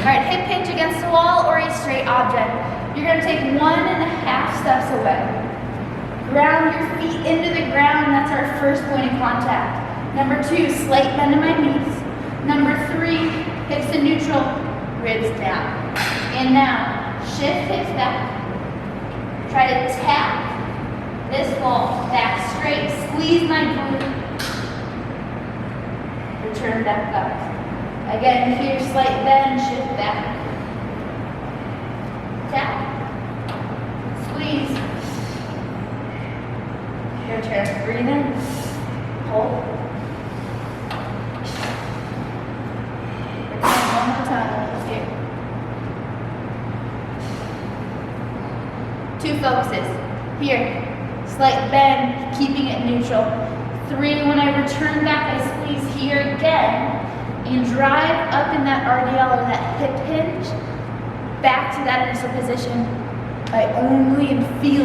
All right, hip hinge against the wall or a straight object. You're gonna take 1.5 steps away. Ground your feet into the ground, that's our first point of contact. Number 2, slight bend in my knees. Number 3, hips to neutral, ribs down. And now, shift hips back. Try to tap this wall back straight. Squeeze my glute. Return back up. Again, here, slight bend, shift back. Tap. Squeeze. Return. Breathe in. Hold. Return one more time. Here. 2 focuses. Here. Slight bend, keeping it neutral. 3, when I return back, I squeeze here again and drive up in that RDL or that hip hinge back to that initial position. I only am feeling